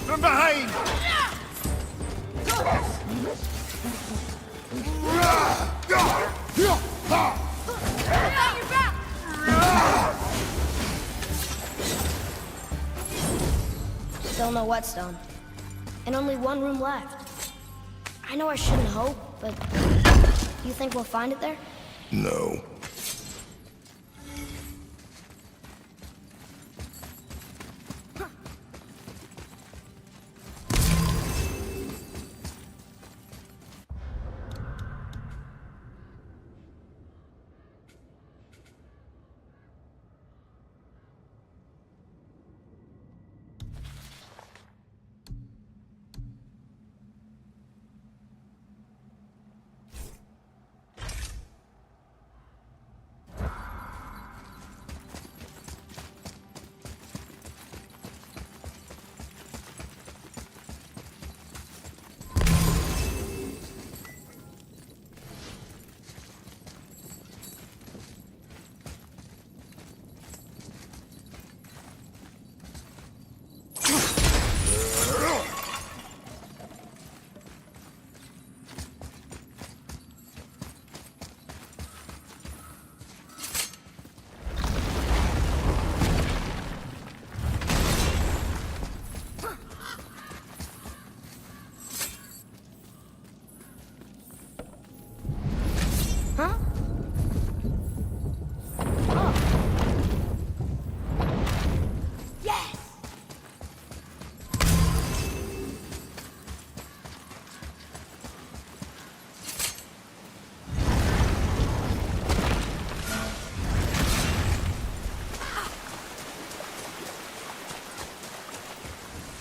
From behind! Still no whetstone. And only one room left. I know I shouldn't hope, but you think we'll find it there? No.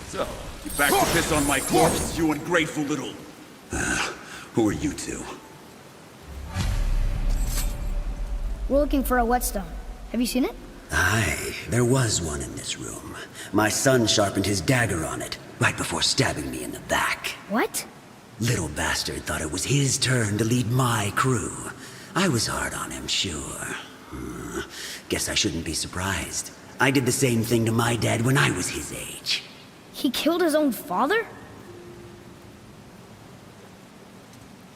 So, you back to piss on my corpse, you ungrateful little... who are you two? We're looking for a whetstone. Have you seen it? Aye, there was one in this room. My son sharpened his dagger on it, right before stabbing me in the back. What? Little bastard thought it was his turn to lead my crew. I was hard on him, sure. Guess I shouldn't be surprised. I did the same thing to my dad when I was his age. He killed his own father?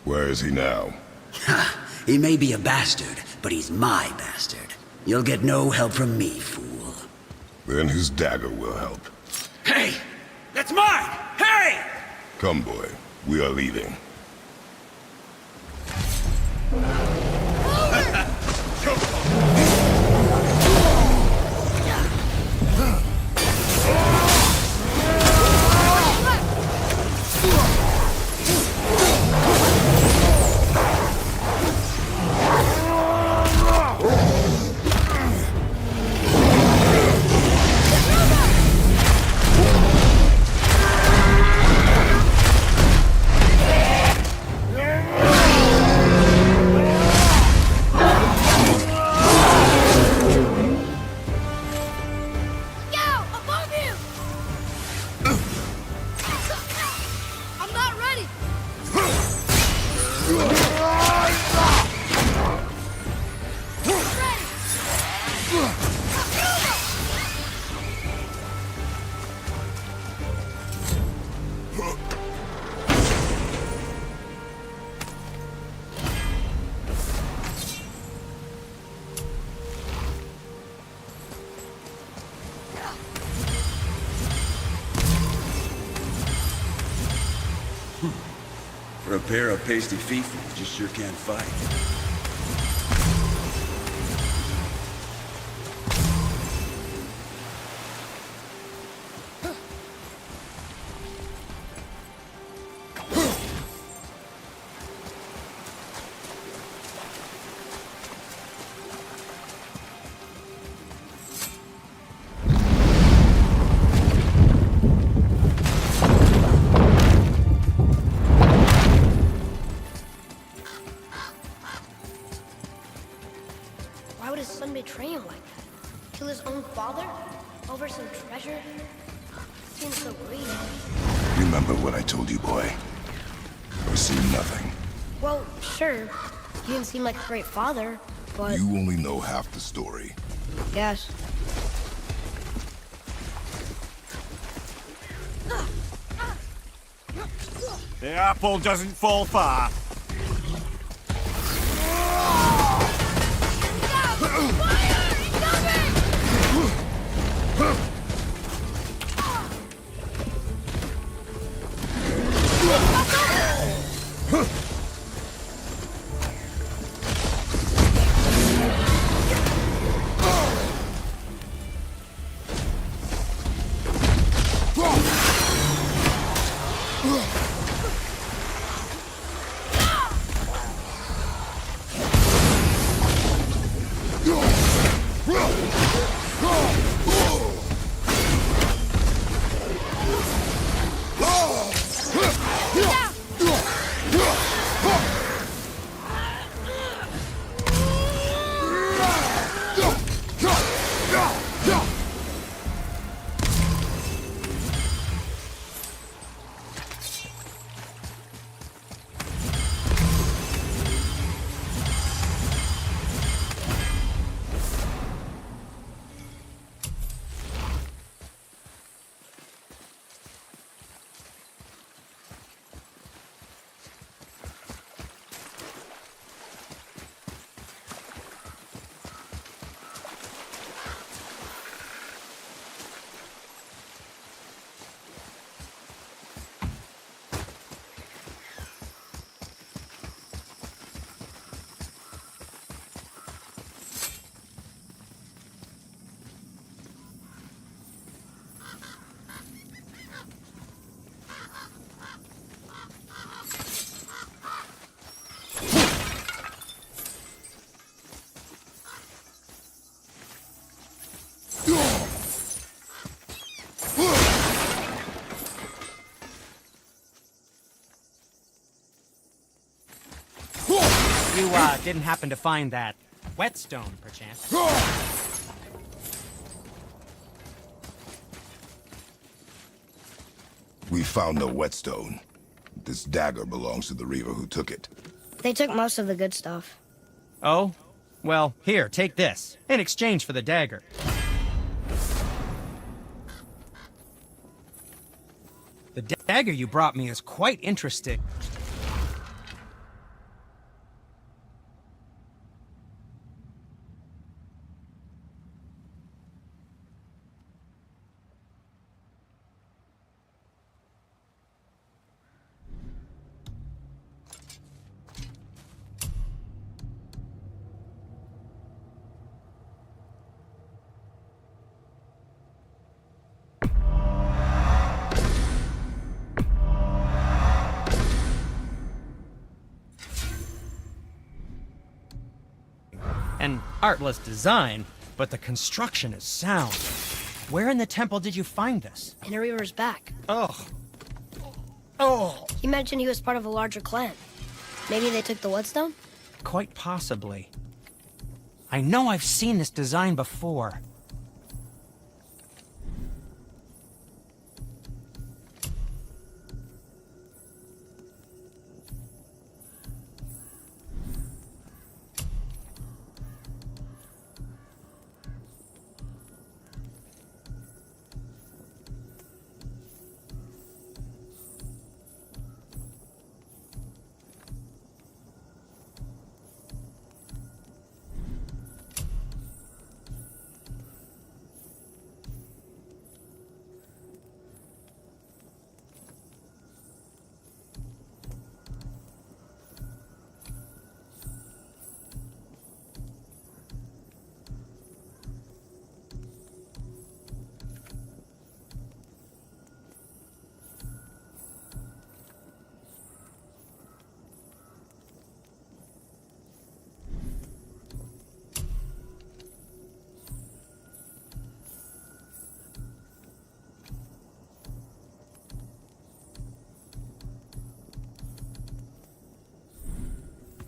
Where is he now? Ha! He may be a bastard, but he's my bastard. You'll get no help from me, fool. Then his dagger will help. Hey! That's mine! Hey! Come, boy. We are leaving. For a pair of pasty fifis, you sure can't fight. Why would his son betray him like that? Kill his own father? Over some treasure? Seems so greedy. Remember what I told you, boy? Or see nothing. Well, sure. You didn't seem like a great father, but You only know half the story. yes. The apple doesn't fall far. You, didn't happen to find that whetstone, perchance? We found no whetstone. This dagger belongs to the Reaver who took it. They took most of the good stuff. Oh? Well, here, take this, in exchange for the dagger. The dagger you brought me is quite interesting. An artless design, but the construction is sound. Where in the temple did you find this? In a Reaver's back. Ugh. Oh. He mentioned he was part of a larger clan. Maybe they took the whetstone? Quite possibly. I know I've seen this design before.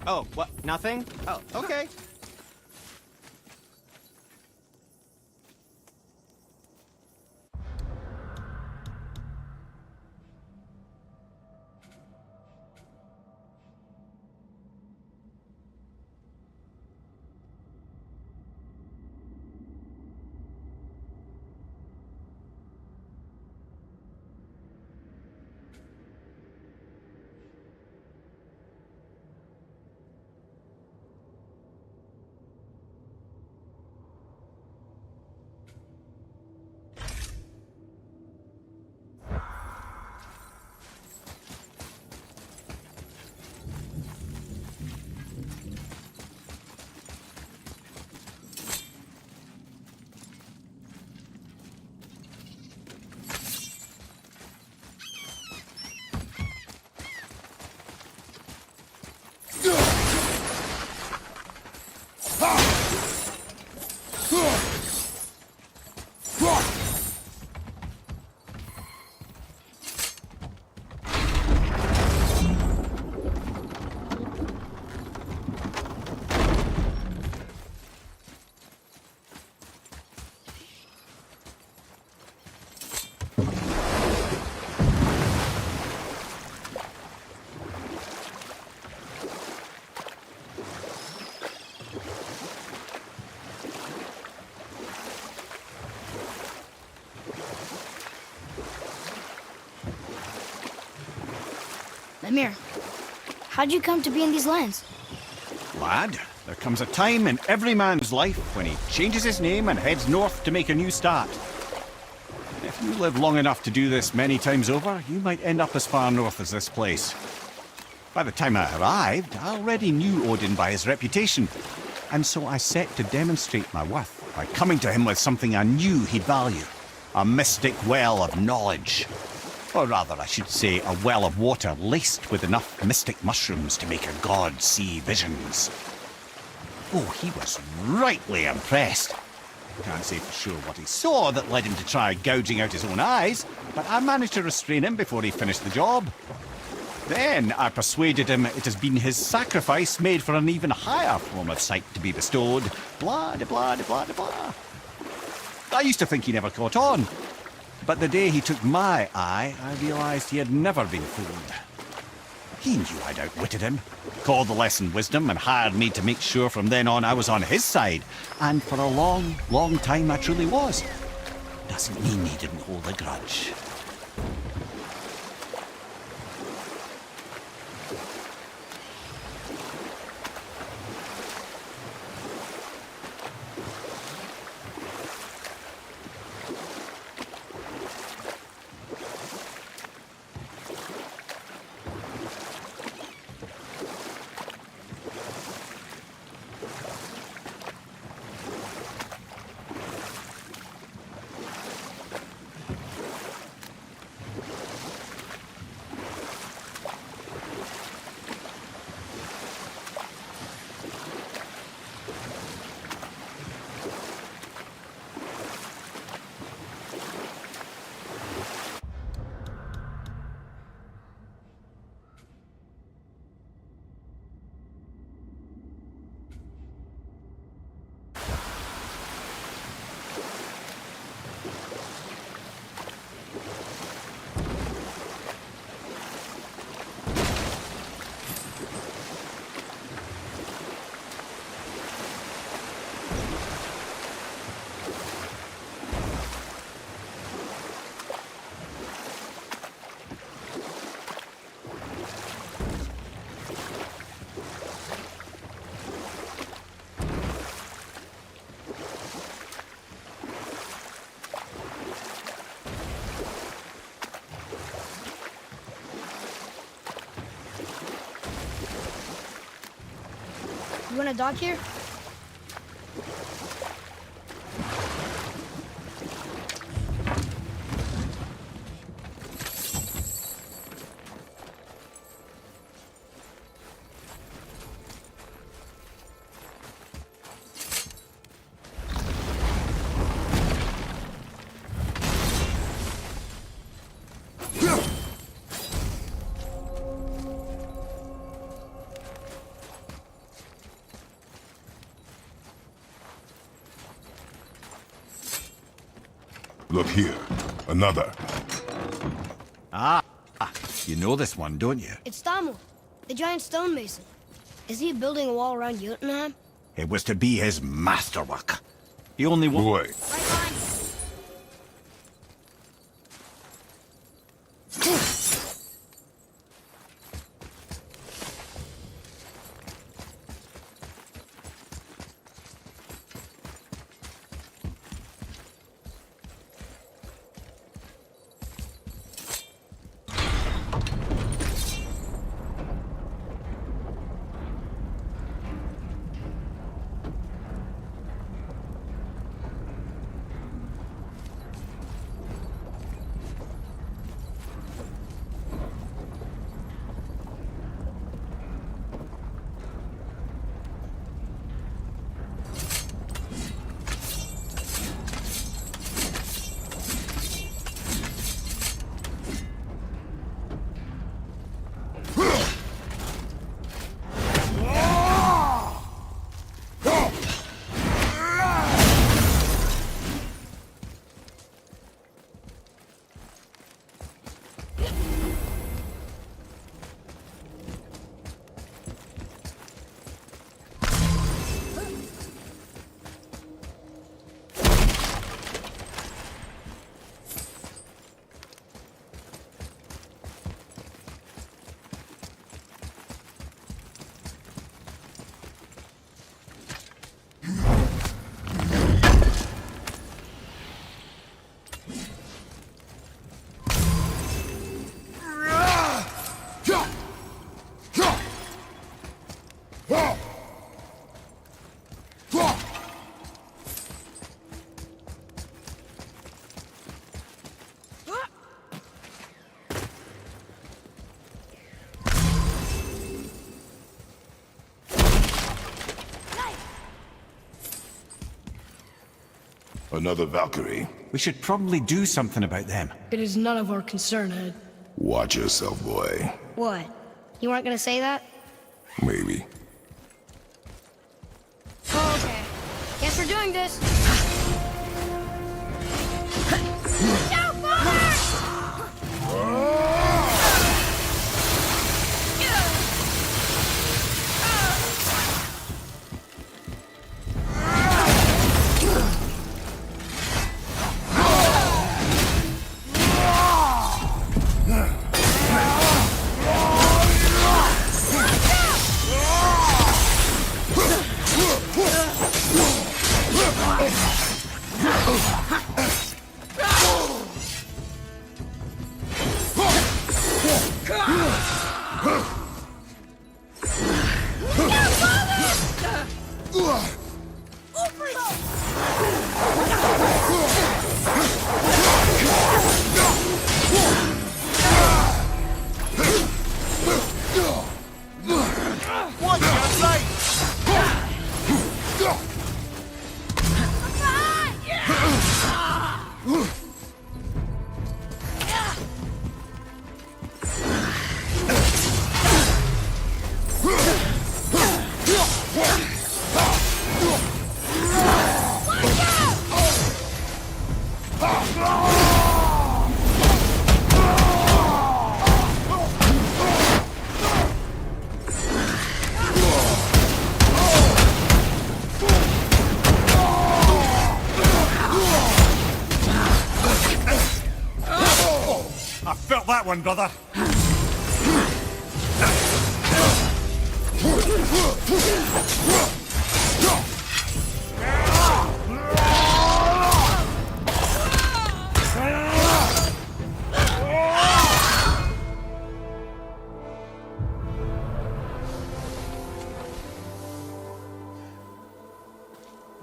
Oh, what? Nothing? Oh, okay. Come here. How'd you come to be in these lands? Lad, there comes a time in every man's life when he changes his name and heads north to make a new start. If you live long enough to do this many times over, you might end up as far north as this place. By the time I arrived, I already knew Odin by his reputation, and so I set to demonstrate my worth by coming to him with something I knew he'd value. A mystic well of knowledge. Or rather, I should say, a well of water laced with enough mystic mushrooms to make a god see visions. Oh, he was rightly impressed. Can't say for sure what he saw that led him to try gouging out his own eyes, but I managed to restrain him before he finished the job. Then I persuaded him it has been his sacrifice made for an even higher form of sight to be bestowed. Blah, de blah, de blah, de blah. I used to think he never caught on, but the day he took my eye, I realised he had never been fooled. He knew I'd outwitted him, called the lesson wisdom, and hired me to make sure from then on I was on his side. And for a long, long time I truly was. Doesn't mean he didn't hold a grudge. You want a dock here? Look here. Another. You know this one, don't you? It's Tamu, the giant stonemason. Is he building a wall around Jotunheim? It was to be his masterwork. He only Boy, Right line. Another Valkyrie. We should probably do something about them. It is none of our concern, Ed. Watch yourself, boy. What? You weren't gonna say that? Maybe. Oh, okay. Guess we're doing this. Go, I felt that one, brother.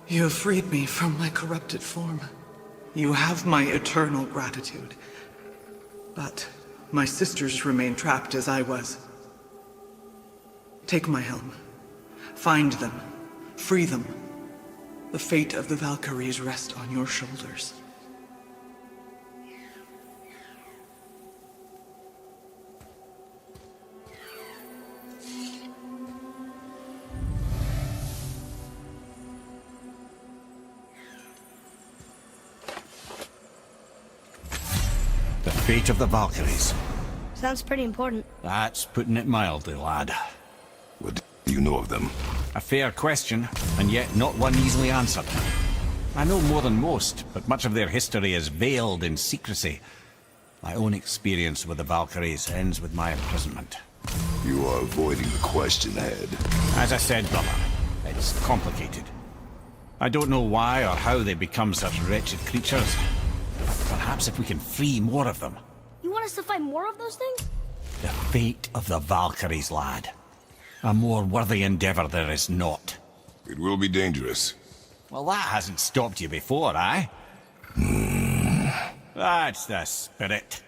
You have freed me from my corrupted form. You have my eternal gratitude. But my sisters remain trapped as I was. Take my helm. Find them. Free them. The fate of the Valkyries rests on your shoulders. The fate of the Valkyries. Sounds pretty important. That's putting it mildly, lad. What do you know of them? A fair question, and yet not one easily answered. I know more than most, but much of their history is veiled in secrecy. My own experience with the Valkyries ends with my imprisonment. You are avoiding the question, Head. As I said, brother, it's complicated. I don't know why or how they become such wretched creatures. But perhaps if we can free more of them. You want us to fight more of those things? The fate of the Valkyries, lad. A more worthy endeavor there is not. It will be dangerous. Well, that hasn't stopped you before, eh? That's the spirit.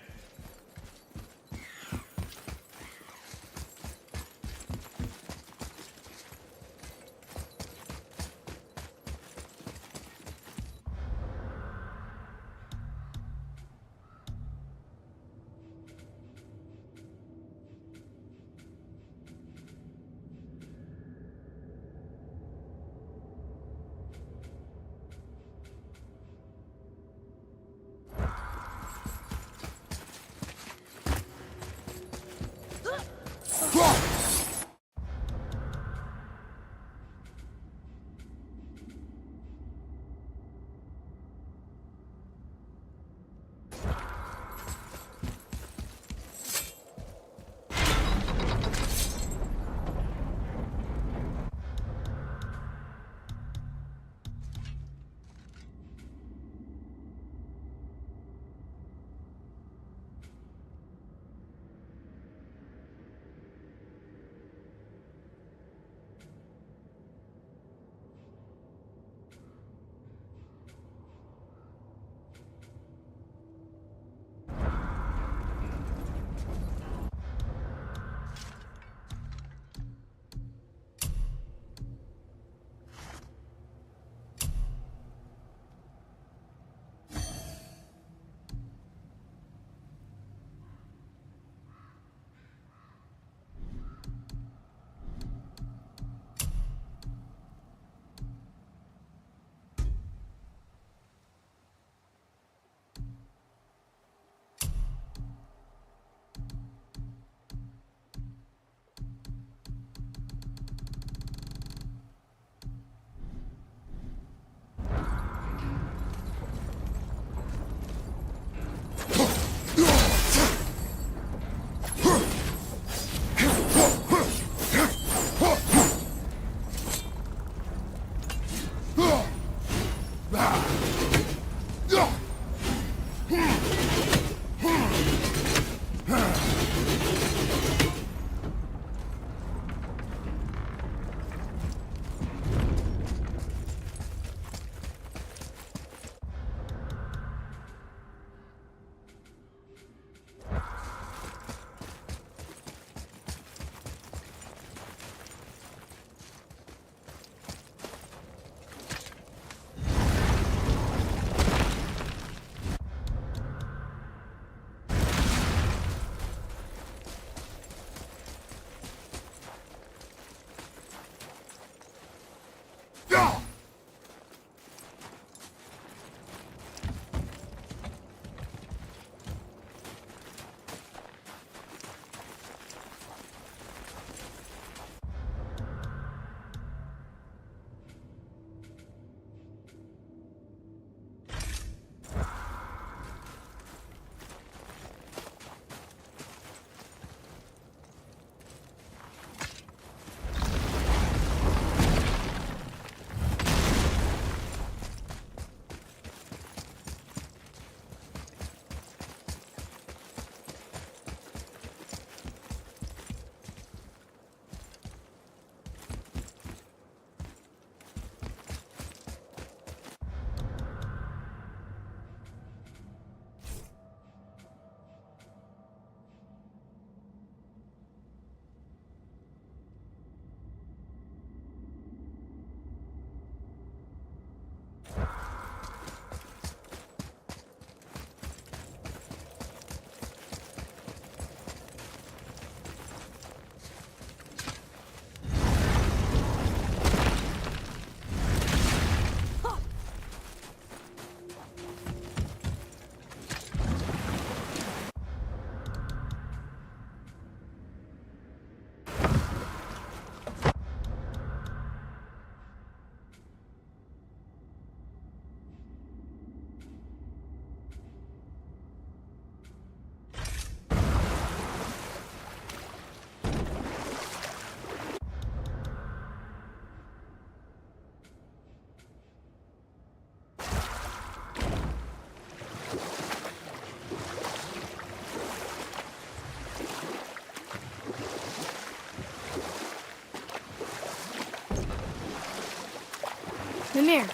Mimir,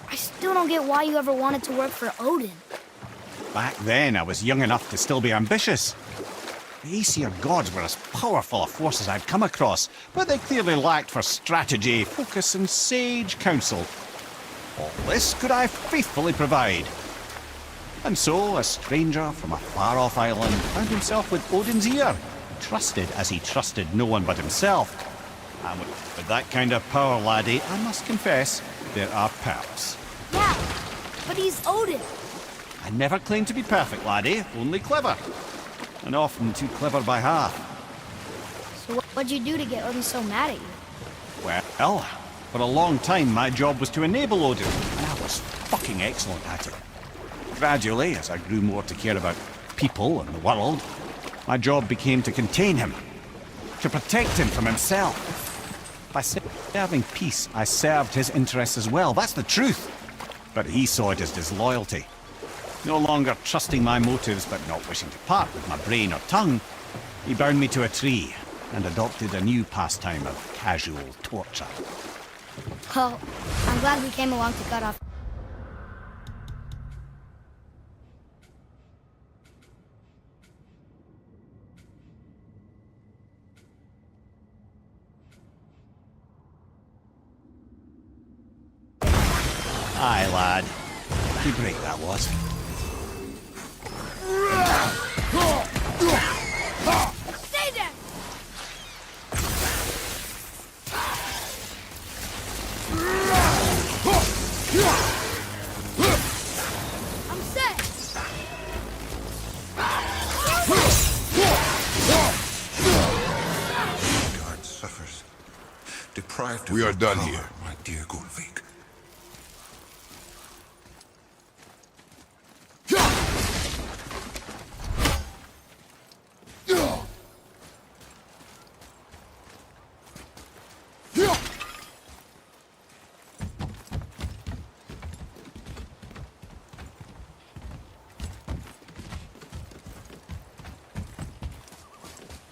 I still don't get why you ever wanted to work for Odin. Back then, I was young enough to still be ambitious. The Aesir gods were as powerful a force as I'd come across, but they clearly lacked for strategy, focus, and sage counsel. All this could I faithfully provide. And so, a stranger from a far-off island found himself with Odin's ear, trusted as he trusted no one but himself. And with that kind of power, laddie, I must confess, there are perks. Yeah, but he's Odin. I never claimed to be perfect, laddie, only clever. And often too clever by half. So what'd you do to get Odin so mad at you? Well, for a long time my job was to enable Odin, and I was fucking excellent at it. Gradually, as I grew more to care about people and the world, my job became to contain him, to protect him from himself. By serving peace, I served his interests as well, that's the truth. But he saw it as disloyalty. No longer trusting my motives, but not wishing to part with my brain or tongue, he bound me to a tree and adopted a new pastime of casual torture. Well, I'm glad we came along to cut off. Aye, lad. Lucky break that was. Stay there! I'm set! Guard suffers. Deprived of We are your done power, here. my dear Gulvik.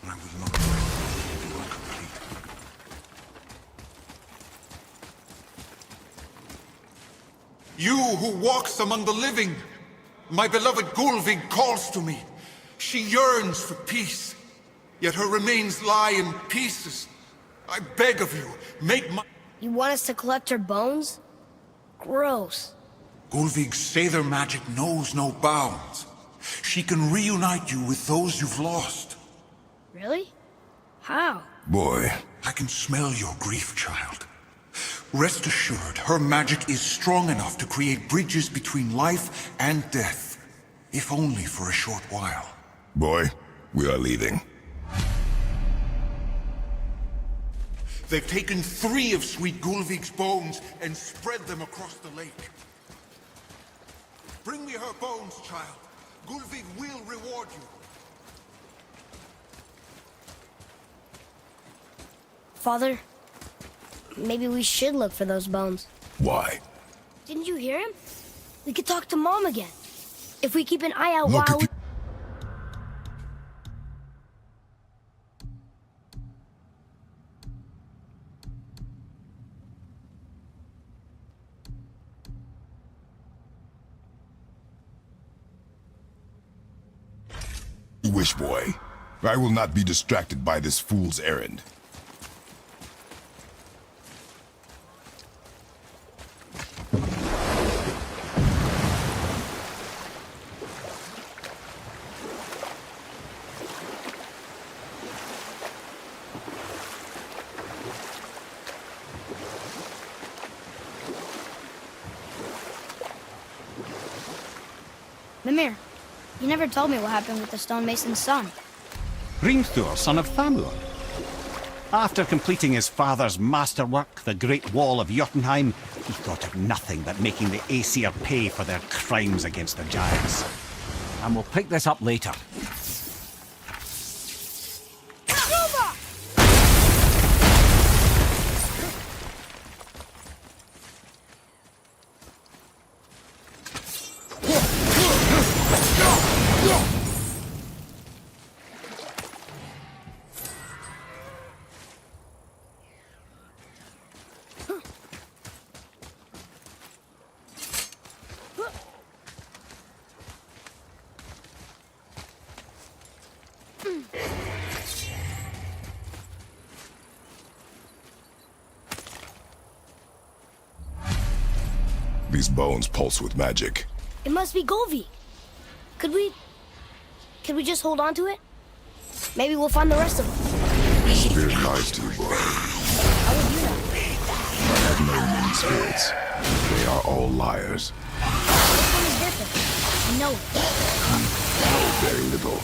I will not rest until you are complete. You who walks among the living, my beloved Gulvig calls to me. She yearns for peace, yet her remains lie in pieces. I beg of you, make my... You want us to collect her bones? Gross. Gulvig's Sather magic knows no bounds. She can reunite you with those you've lost. Really? How? Boy, I can smell your grief, child. Rest assured, her magic is strong enough to create bridges between life and death, if only for a short while. boy, we are leaving. They've taken 3 of Sweet Gulvig's bones and spread them across the lake. Bring me her bones, child. Gulvig will reward you. Father, maybe we should look for those bones. Why? Didn't you hear him? We could talk to Mom again. If we keep an eye out Look while at we... the... Wish, boy. I will not be distracted by this fool's errand. Mimir, you never told me what happened with the stonemason's son. Hrimthur, son of Thamur. After completing his father's masterwork, the Great Wall of Jotunheim, he thought of nothing but making the Aesir pay for their crimes against the giants. And we'll pick this up later. These bones pulse with magic. It must be Golvi. Could we just hold on to it? Maybe we'll find the rest of them. Spirit lies to you, boy. How would you know? I have known many spirits. They are all liars. This one is different. I know it. Very little.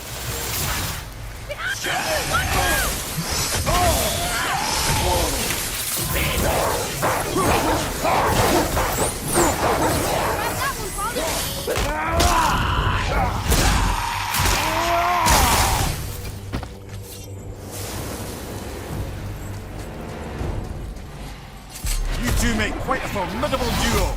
You two make quite a formidable duo.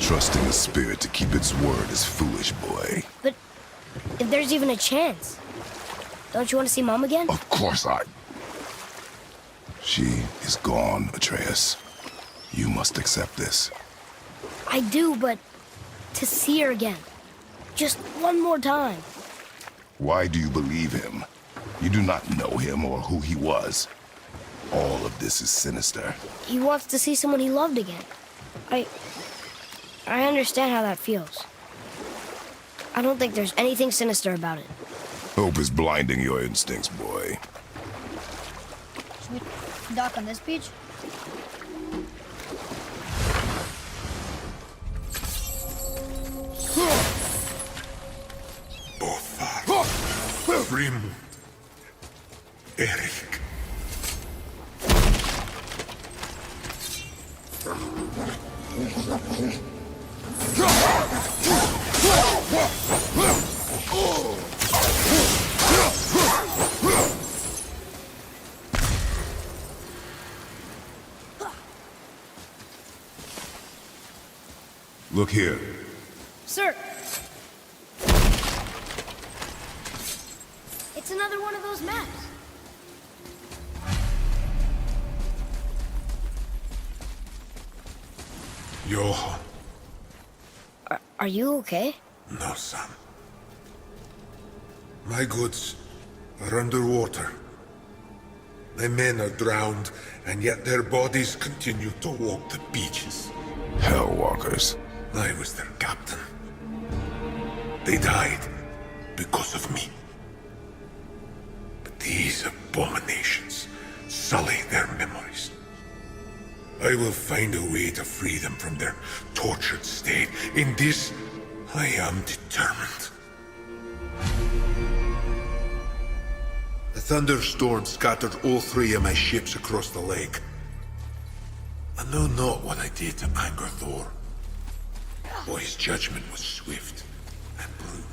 Trusting a spirit to keep its word is foolish, boy. But if there's even a chance, don't you want to see Mom again? Of course I... She is gone, Atreus. You must accept this. I do, but to see her again. Just one more time. Why do you believe him? You do not know him or who he was. All of this is sinister. He wants to see someone he loved again. I understand how that feels. I don't think there's anything sinister about it. Hope is blinding your instincts, boy. Should we dock on this beach? Bothar. Grim. Erik. Look here. Sir! It's another one of those maps. Johan. Are you okay? No, son. My goods are underwater. My men are drowned, and yet their bodies continue to walk the beaches. Hellwalkers. I was their captain. They died because of me. But these abominations sully their memories. I will find a way to free them from their tortured state. In this, I am determined. A thunderstorm scattered all 3 of my ships across the lake. I know not what I did to anger Thor. For his judgment was swift and brutal.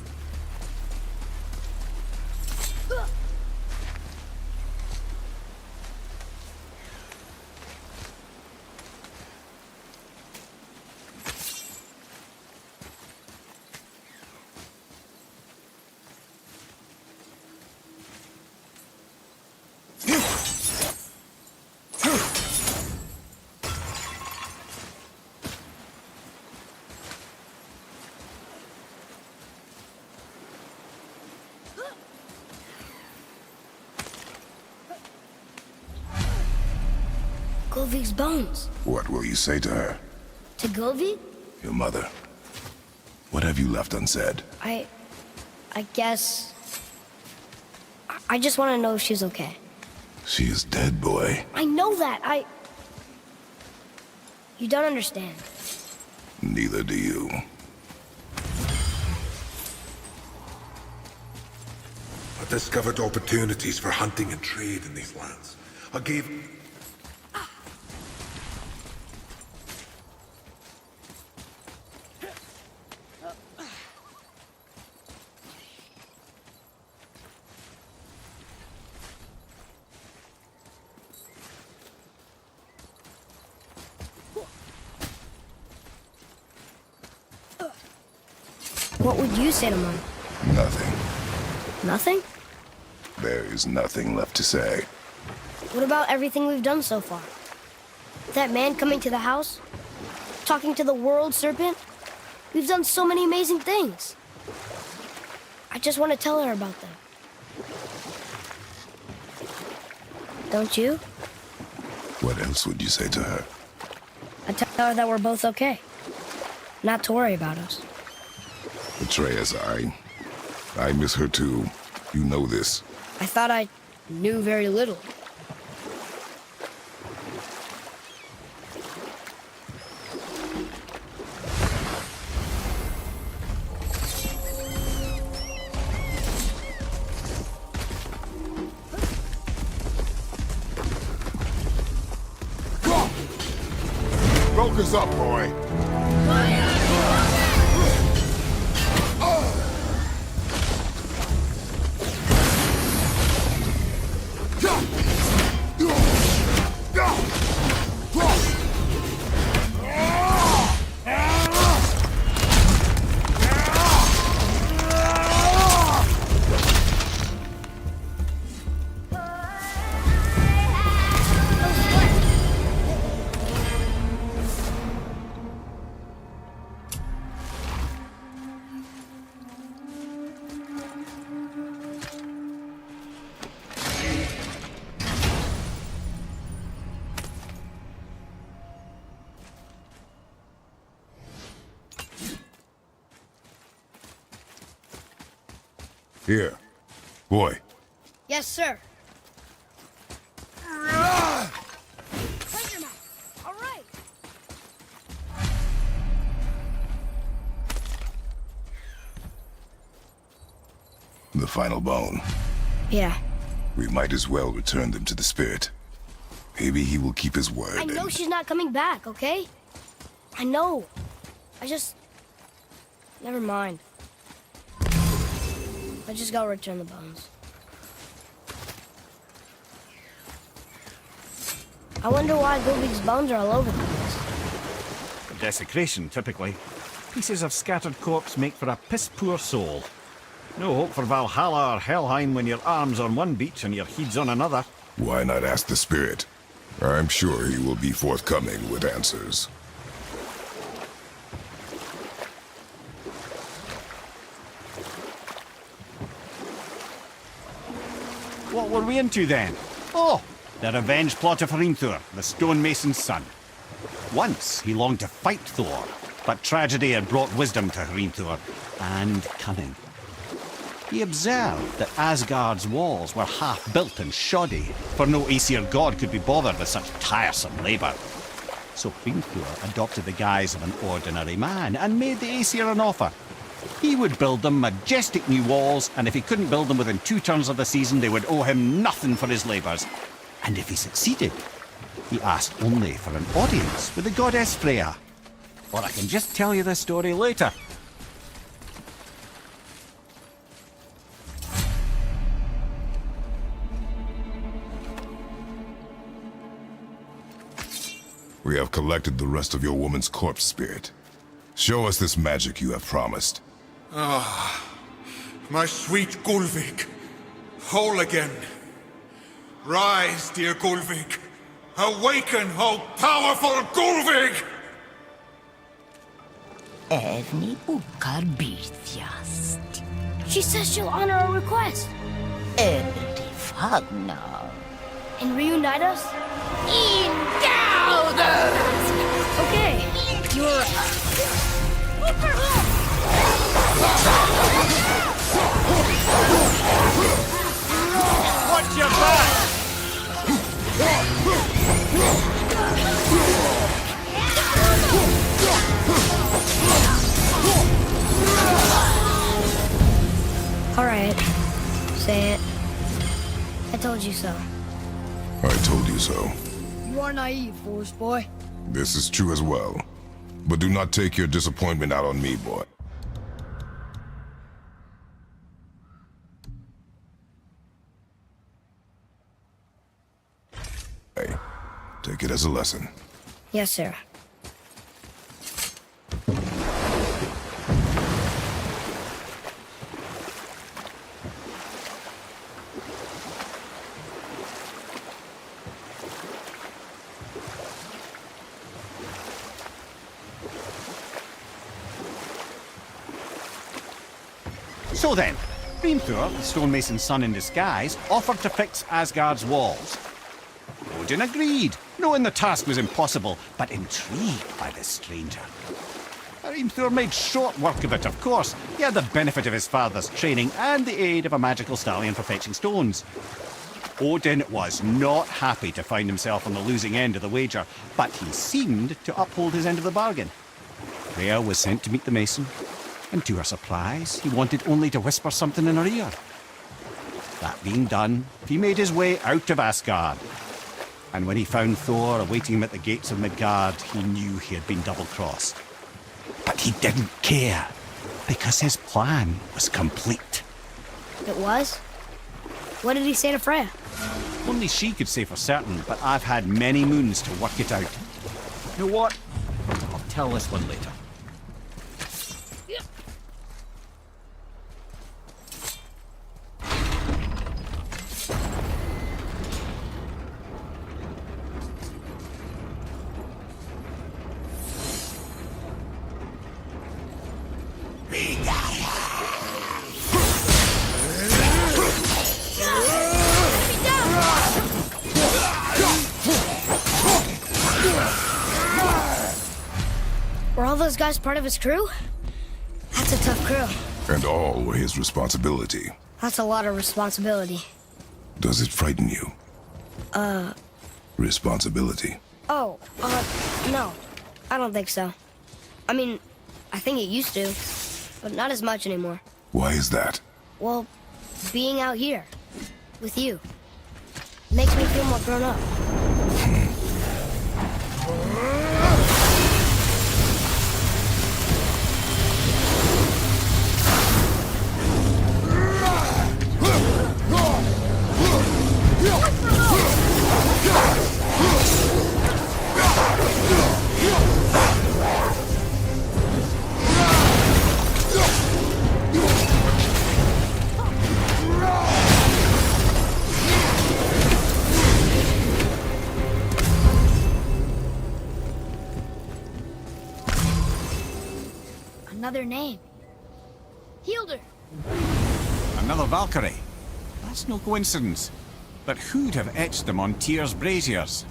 Golvik's bones. What will you say to her? To Golvik? Your mother. What have you left unsaid? I guess... I just want to know if she's okay. She is dead, boy. I know that, You don't understand. Neither do you. I discovered opportunities for hunting and trade in these lands. I gave... What would you say to mine? Nothing. Nothing? There is nothing left to say. What about everything we've done so far? That man coming to the house? Talking to the world serpent? We've done so many amazing things. I just want to tell her about them. Don't you? What else would you say to her? I tell her that we're both okay. Not to worry about us. Atreus, I miss her too. You know this. I thought I knew very little. Focus up, boy. Here. Boy. Yes, sir. All right. The final bone. Yeah. We might as well return them to the spirit. Maybe he will keep his word. I know she's not coming back, okay? I know. Never mind. I just gotta return the bones. I wonder why Gulvig's bones are all over the place. Desecration, typically. Pieces of scattered corpse make for a piss-poor soul. No hope for Valhalla or Helheim when your arm's on one beach and your head's on another. Why not ask the spirit? I'm sure he will be forthcoming with answers. What were we into then? Oh, the revenge plot of Hrimthur, the stonemason's son. Once he longed to fight Thor, but tragedy had brought wisdom to Hrimthur, and cunning. He observed that Asgard's walls were half-built and shoddy, for no Aesir god could be bothered with such tiresome labour. So Hrimthur adopted the guise of an ordinary man and made the Aesir an offer. He would build them majestic new walls, and if he couldn't build them within 2 turns of the season, they would owe him nothing for his labours. And if he succeeded, he asked only for an audience with the goddess Freya. Or I can just tell you this story later. We have collected the rest of your woman's corpse spirit. Show us this magic you have promised. My sweet Gulvig, whole again. Rise, dear Gulvig. Awaken, O powerful Gulvig! Evni ukar bitjast. She says she'll honor our request Every fagnar. and reunite us. In Gauder! Okay, you're Watch your back! all right. Say it. I told you so. I told you so. You are naive, Forest Boy. This is true as well. But do not take your disappointment out on me, boy. Hey, take it as a lesson. Yes, sir. So then, Hrimthur, the stonemason's son in disguise, offered to fix Asgard's walls. Odin agreed, knowing the task was impossible, but intrigued by this stranger. Hrimthur made short work of it, of course. He had the benefit of his father's training and the aid of a magical stallion for fetching stones. Odin was not happy to find himself on the losing end of the wager, but he seemed to uphold his end of the bargain. Freya was sent to meet the mason, and to her surprise, he wanted only to whisper something in her ear. That being done, he made his way out of Asgard. And when he found Thor awaiting him at the gates of Midgard, he knew he had been double-crossed. But he didn't care, because his plan was complete. It was? What did he say to Freya? Only she could say for certain, but I've had many moons to work it out. You know what? I'll tell this one later. Were all those guys part of his crew? That's a tough crew. And all were his responsibility. That's a lot of responsibility. Does it frighten you? Responsibility. Oh, no. I don't think so. I mean, I think it used to, but not as much anymore. Why is that? Well, being out here, with you, makes me feel more grown up. Another name. Hildur. Another Valkyrie. That's no coincidence. But who'd have etched them on Tyr's braziers?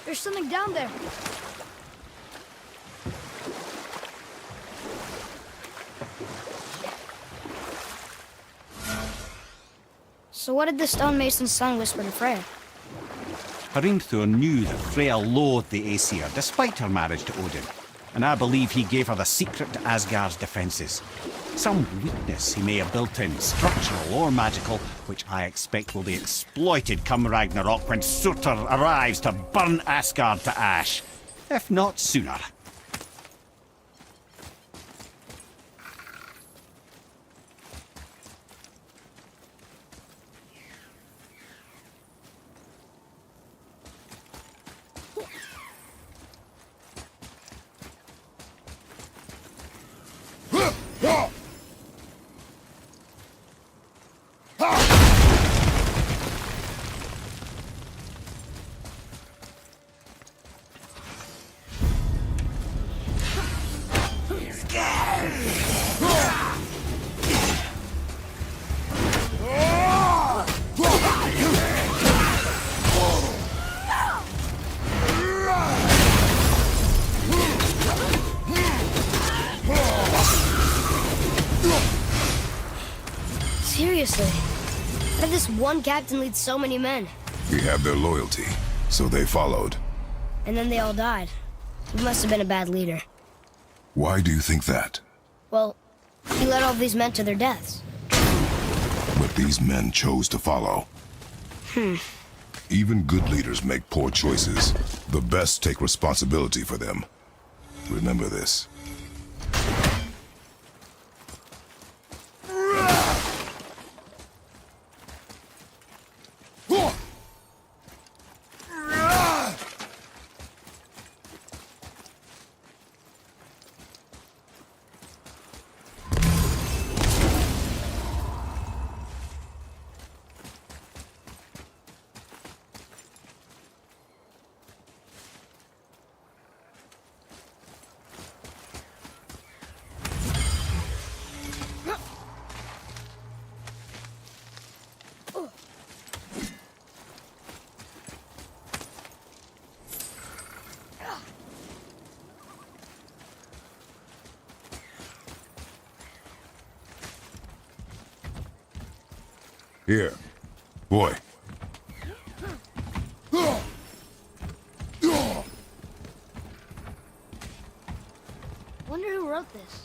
There's something down there. So what did the stonemason's son whisper to Freya? Hrimthur knew that Freya loathed the Aesir, despite her marriage to Odin. And I believe he gave her the secret to Asgard's defenses. Some weakness he may have built in, structural or magical, which I expect will be exploited come Ragnarok when Surtur arrives to burn Asgard to ash. If not sooner. Seriously. How did this one captain lead so many men? We have their loyalty, so they followed. And then they all died. He must have been a bad leader. Why do you think that? Well, he led all these men to their deaths. But these men chose to follow. Even good leaders make poor choices. The best take responsibility for them. Remember this. Here, boy. Wonder who wrote this.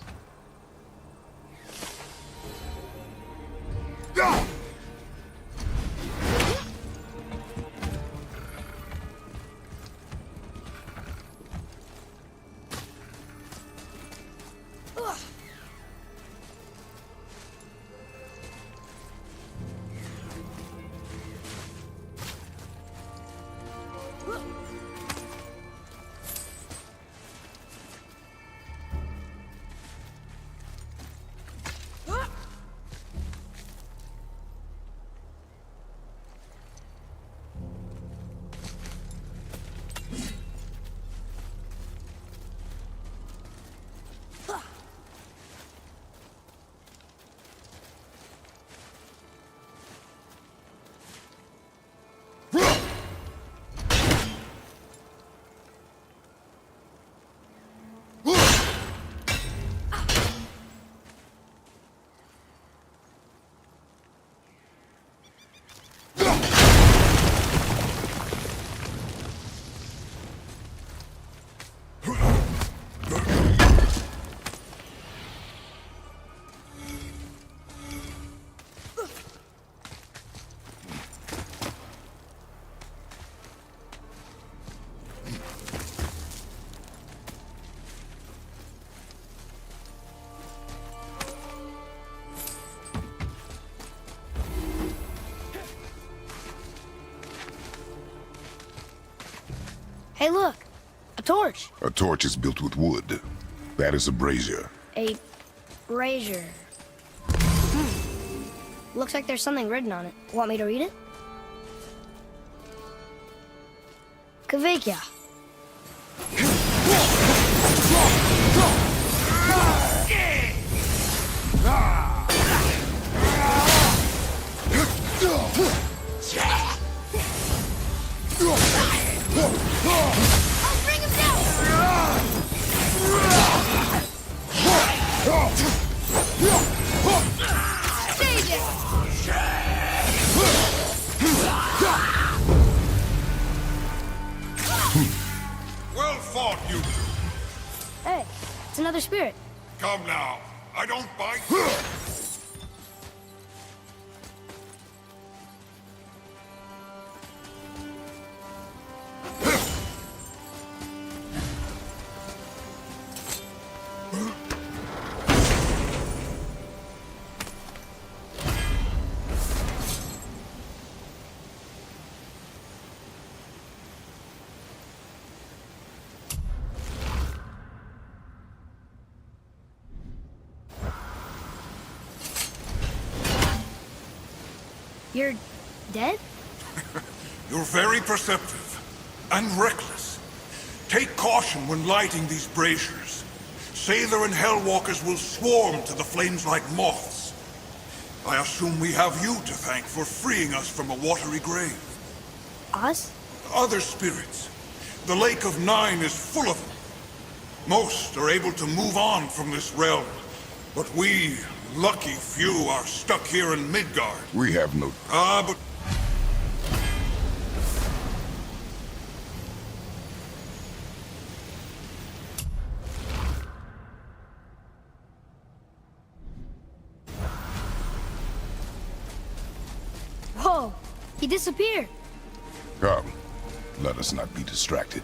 Hey, look! A torch! A torch is built with wood. That is a brazier. A brazier. Looks like there's something written on it. Want me to read it? Kavekya. I'll bring him down! Stay there! Well fought, you two. Hey, it's another spirit. Come now. I don't bite. You're dead? You're very perceptive and reckless. Take caution when lighting these braziers. Sailor and Hellwalkers will swarm to the flames like moths. I assume we have you to thank for freeing us from a watery grave. Us? Other spirits. The Lake of Nine is full of them. Most are able to move on from this realm, but we lucky few are stuck here in Midgard. We have no... But... Whoa! He disappeared. Come, let us not be distracted.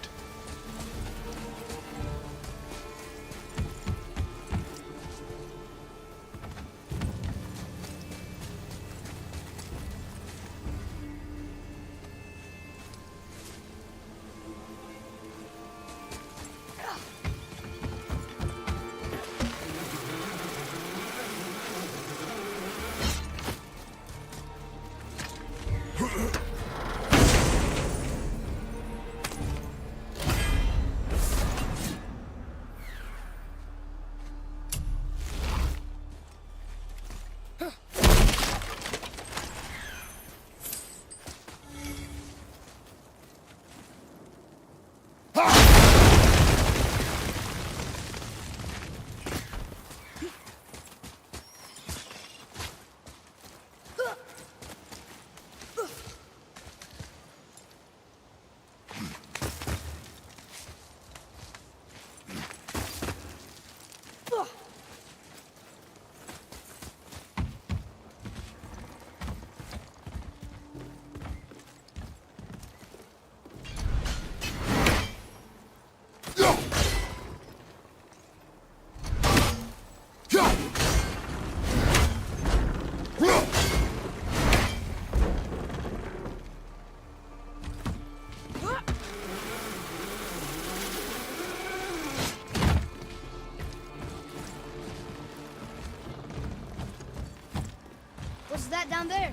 What's that down there?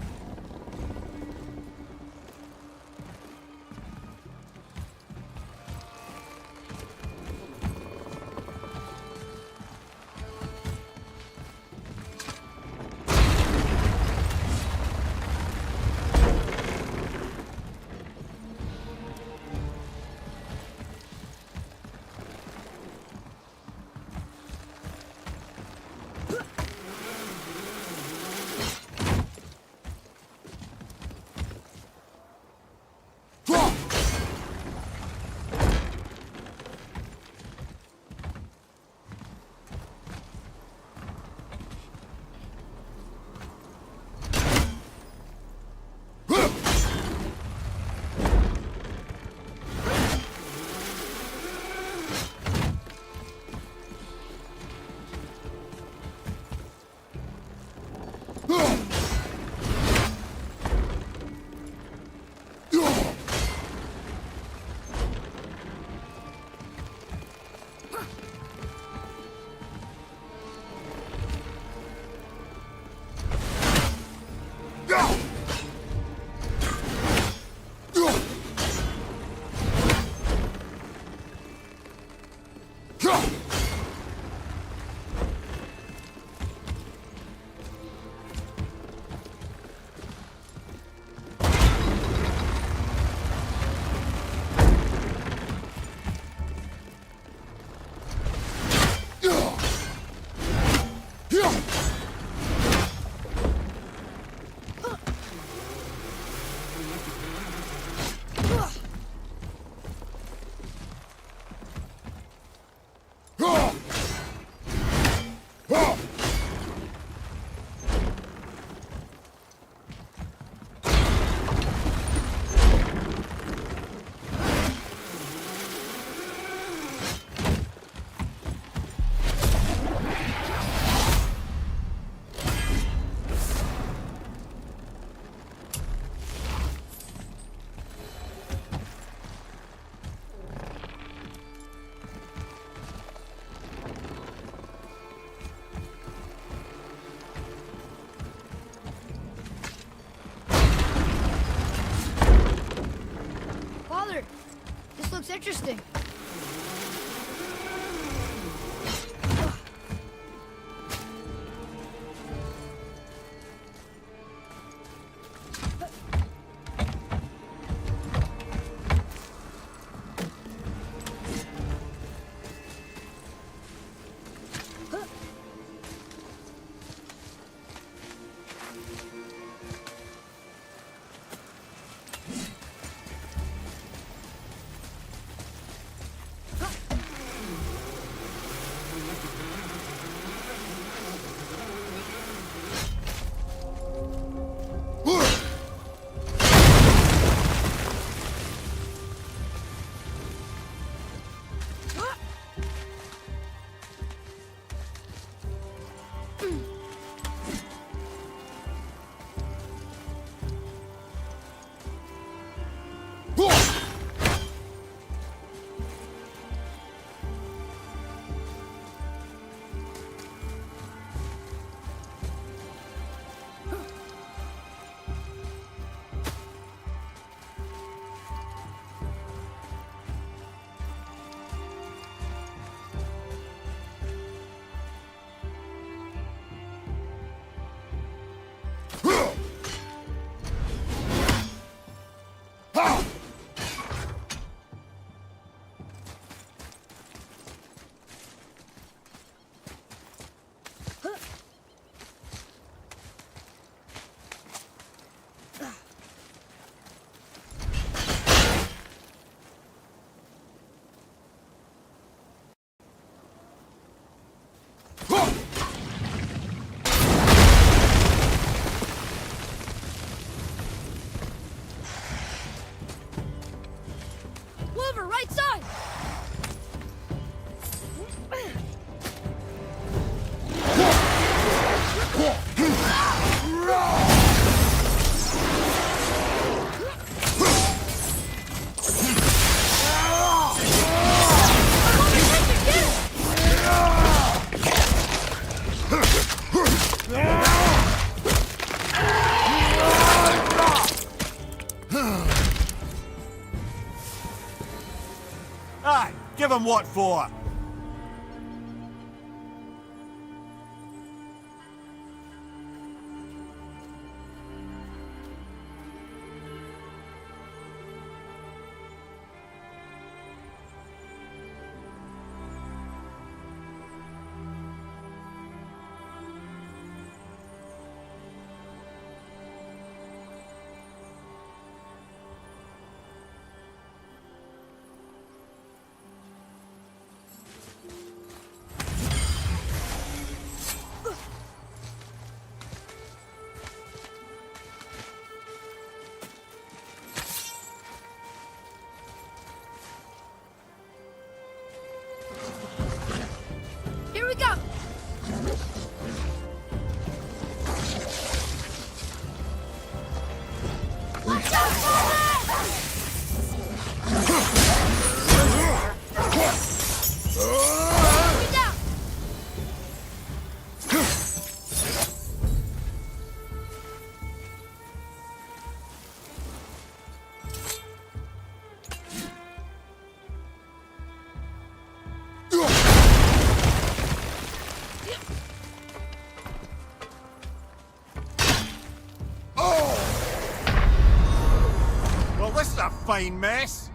This looks interesting. Wilbur, right side! Aye, give him what for. Here we go! Watch out, Get down! Well, this is a fine mess.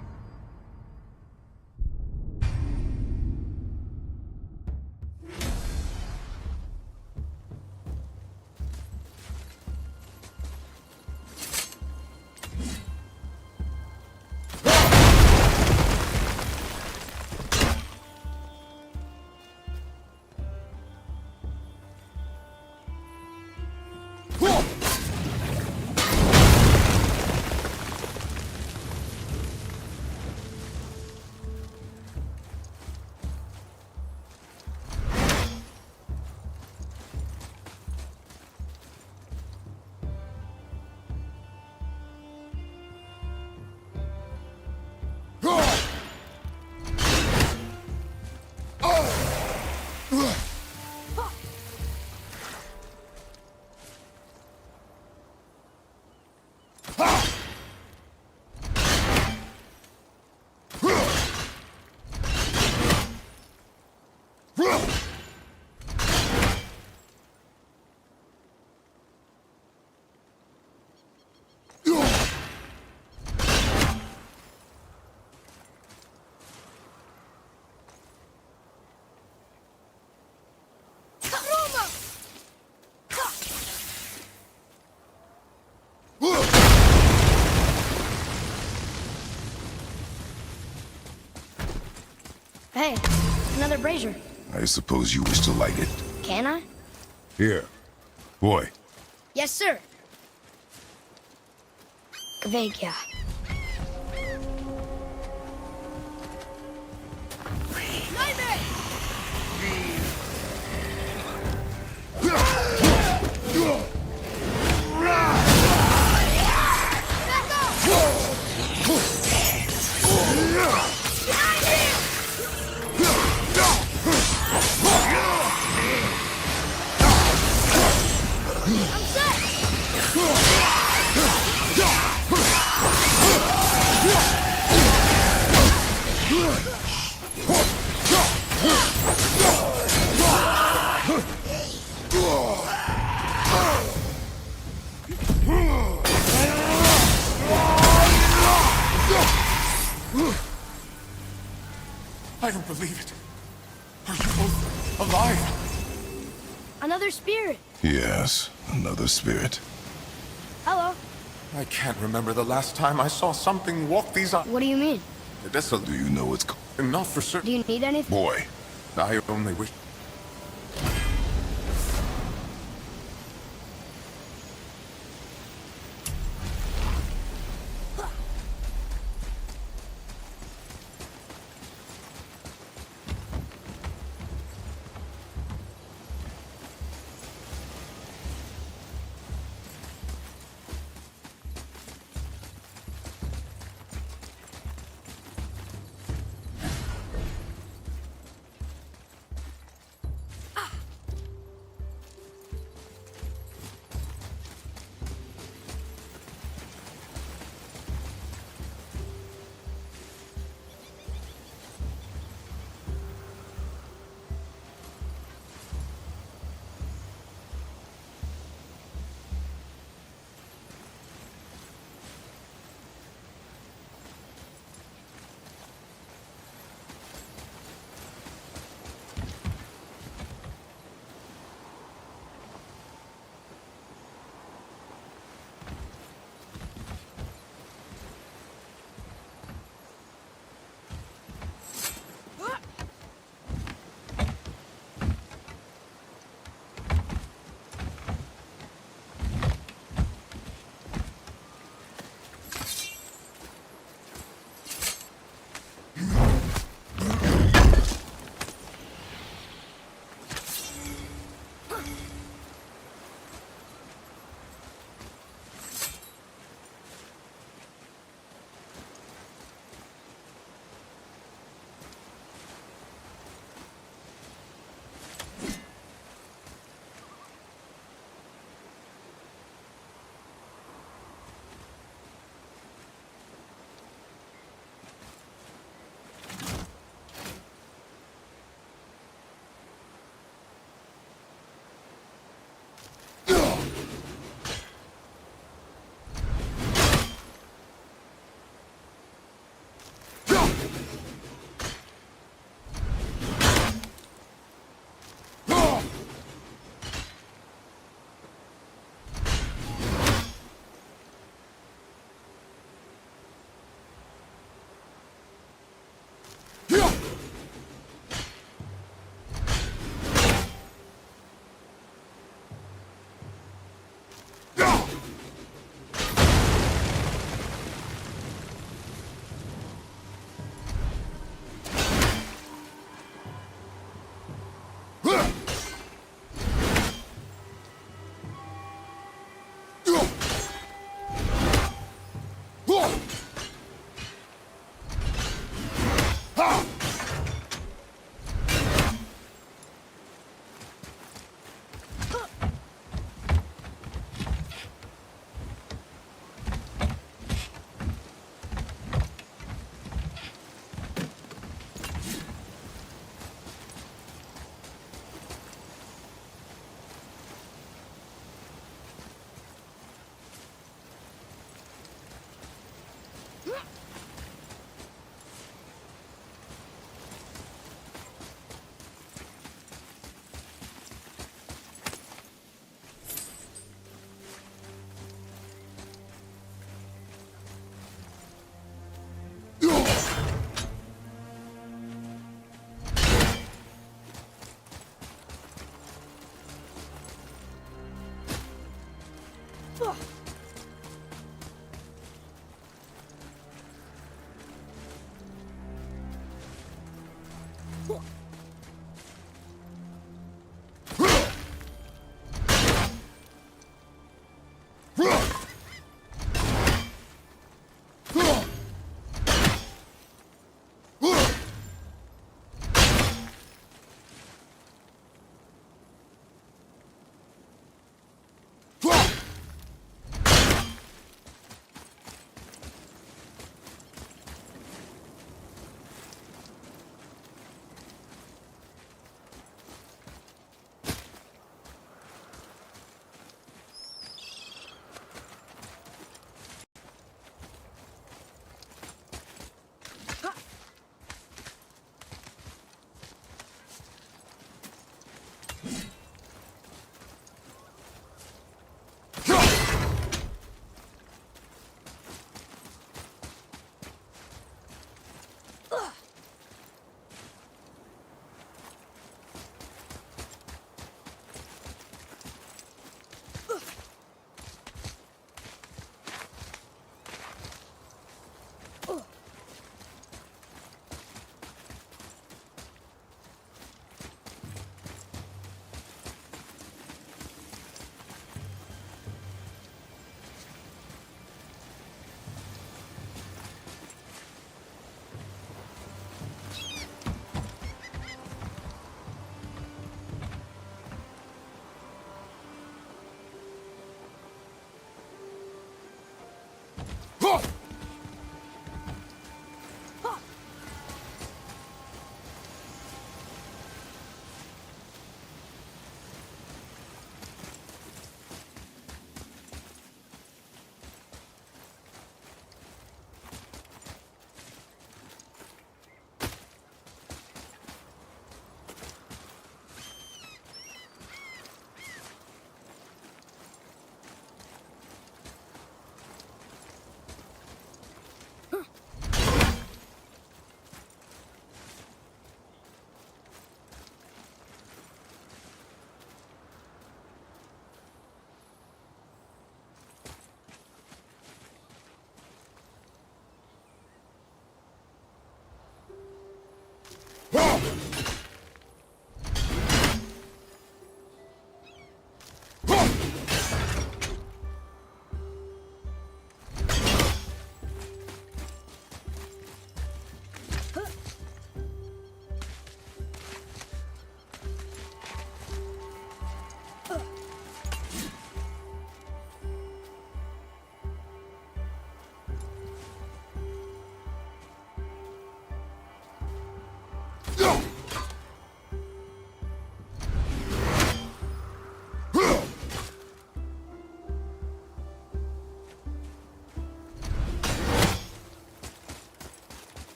Hey, another brazier. I suppose you wish to light it. Can I? Here. Boy, Yes, sir. Kvekia. Nightmare! Back up! Behind you! I'm set! I don't believe it. Are you both alive? Another spirit. Yes, another spirit. Hello. I can't remember the last time I saw something walk these eyes. What do you mean? Do you know what's called? Not for certain. Do you need anything? Boy, I only wish.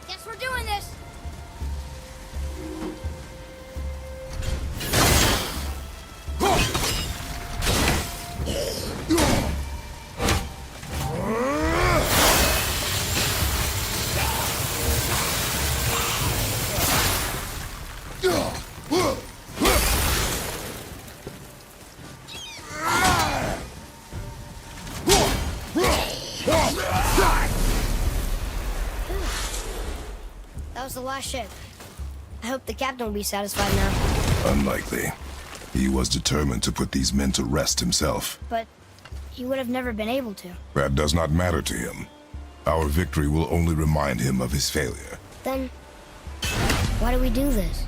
Guess we're doing this. That was the last ship. I hope the captain will be satisfied now. Unlikely. He was determined to put these men to rest himself. But he would have never been able to. That does not matter to him. Our victory will only remind him of his failure. Then, why do we do this?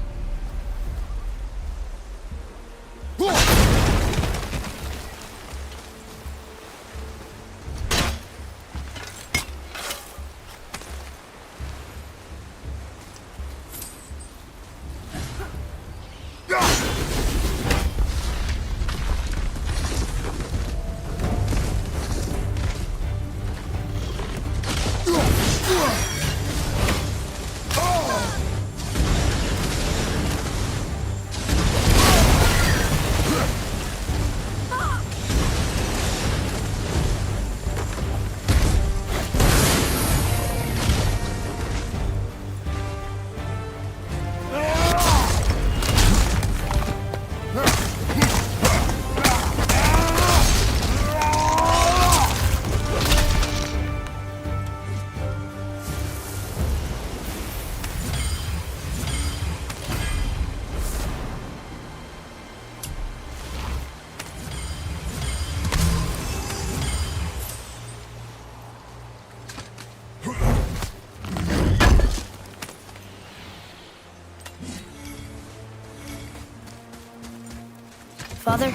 Father,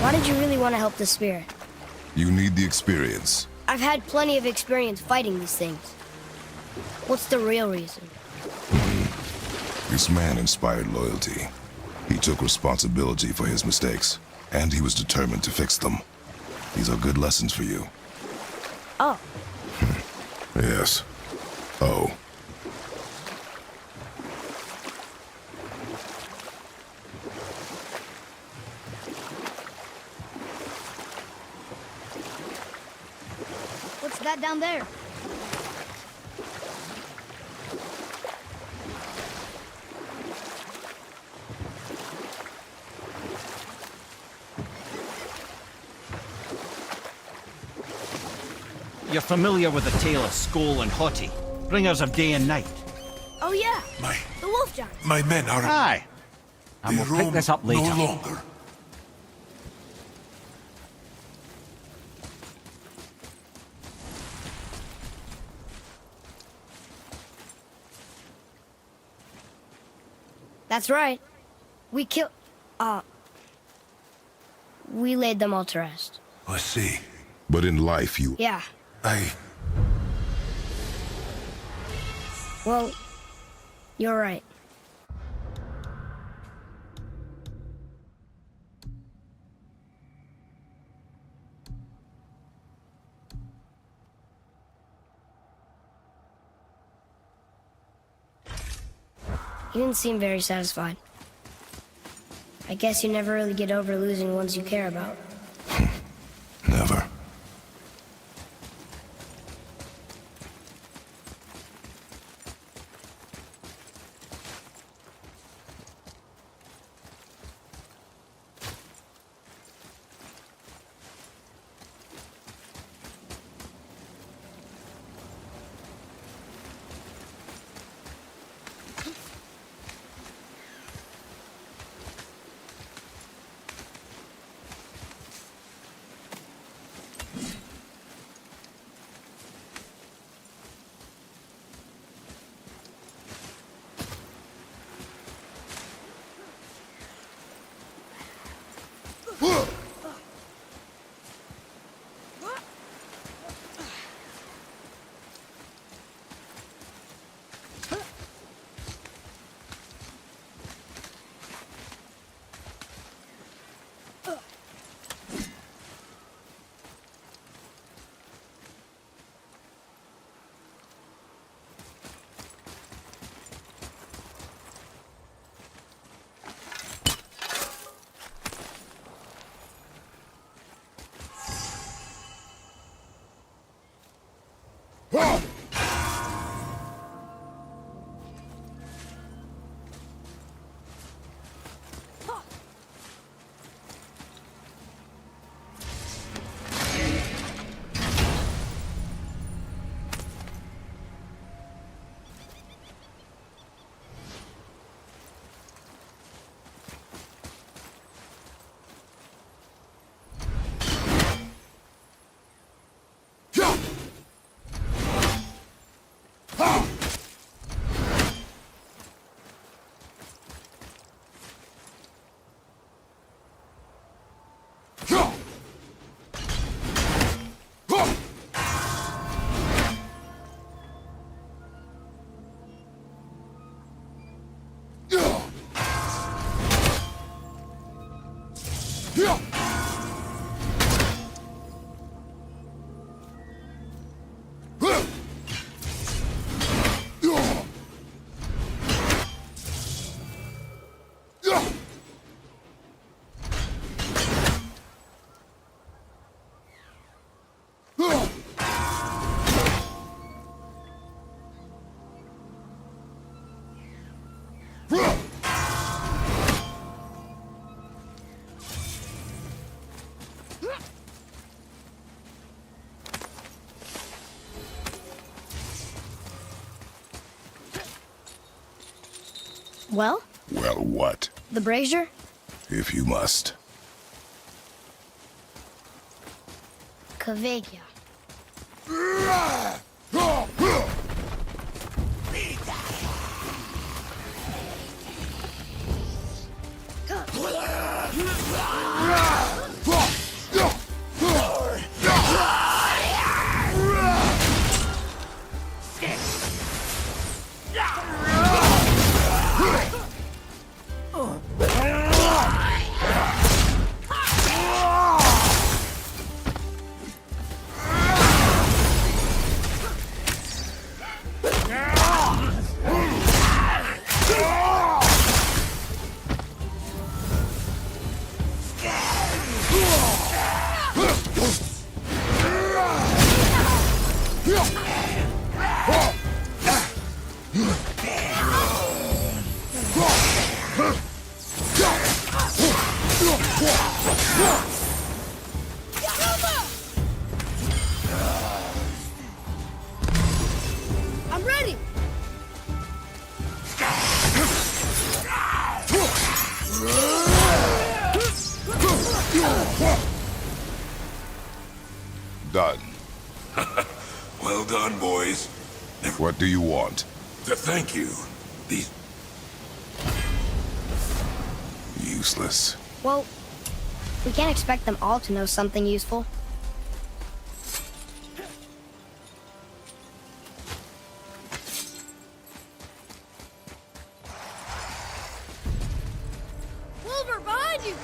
why did you really want to help the spirit? You need the experience. I've had plenty of experience fighting these things. What's the real reason? This man inspired loyalty. He took responsibility for his mistakes, and he was determined to fix them. These are good lessons for you. Oh. Yes. Oh. What's that down there? You're familiar with the tale of Skoll and Hoti, bringers of day and night. Oh yeah, My the wolf giants. my men are Aye. And they we'll pick roam this up later. no longer. That's right. We killed... we laid them all to rest. I see. But in life, you... Yeah. Well, you're right. You didn't seem very satisfied. I guess you never really get over losing ones you care about. Never. Well? Well, what? The brazier? If you must. Kavegya. I'm ready! Done. Well done, boys. What do you want? Thank you. These... Useless. Well, we can't expect them all to know something useful. Wilbur, behind you!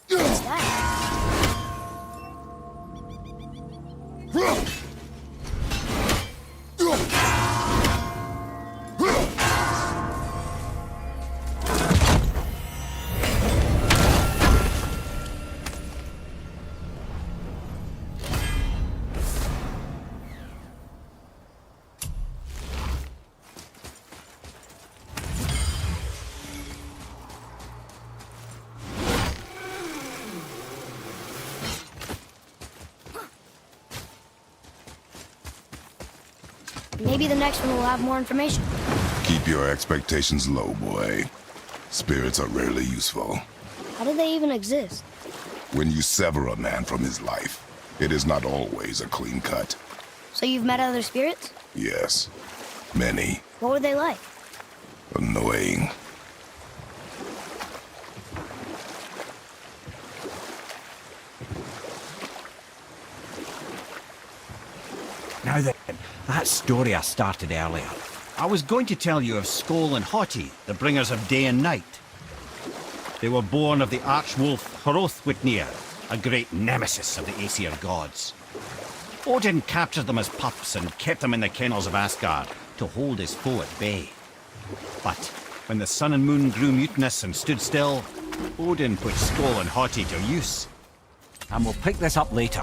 What's that? Maybe the next one will have more information. Keep your expectations low, boy. Spirits are rarely useful. How do they even exist? When you sever a man from his life, it is not always a clean cut. So you've met other spirits? Yes. Many. What were they like? Annoying. Now then, that story I started earlier. I was going to tell you of Skoll and Hoti, the bringers of day and night. They were born of the archwolf Hrothwitnir, a great nemesis of the Aesir gods. Odin captured them as pups and kept them in the kennels of Asgard to hold his foe at bay. But when the sun and moon grew mutinous and stood still, Odin put Skoll and Hoti to use. And we'll pick this up later.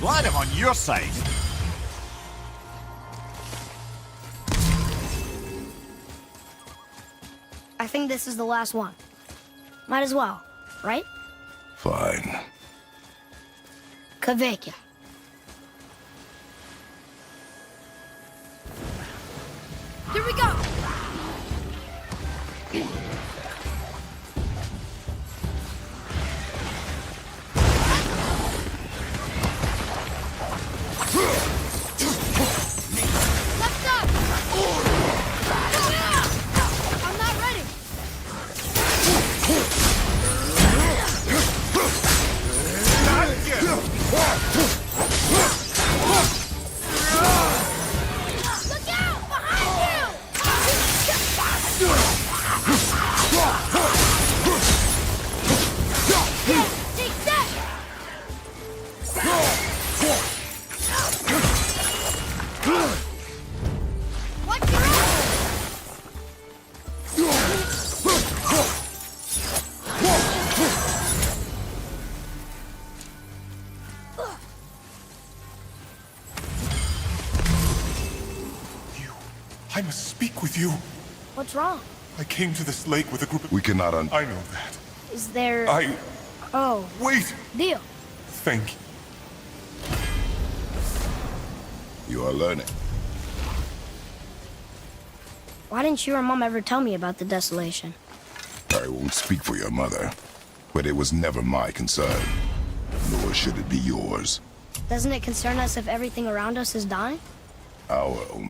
Glad I'm on your side. I think this is the last one. Might as well, right? Fine. Kvekia. Here we go! Left up! I'm not ready! Look out! Behind you! Take that! Watch your I must speak with you. What's wrong? I came to this lake with a group of... We cannot I know that. Is there... Oh, Wait! deal. Thank you. You are learning. Why didn't you or Mom ever tell me about the desolation? I won't speak for your mother, but it was never my concern. Nor should it be yours. Doesn't it concern us if everything around us is dying? Our own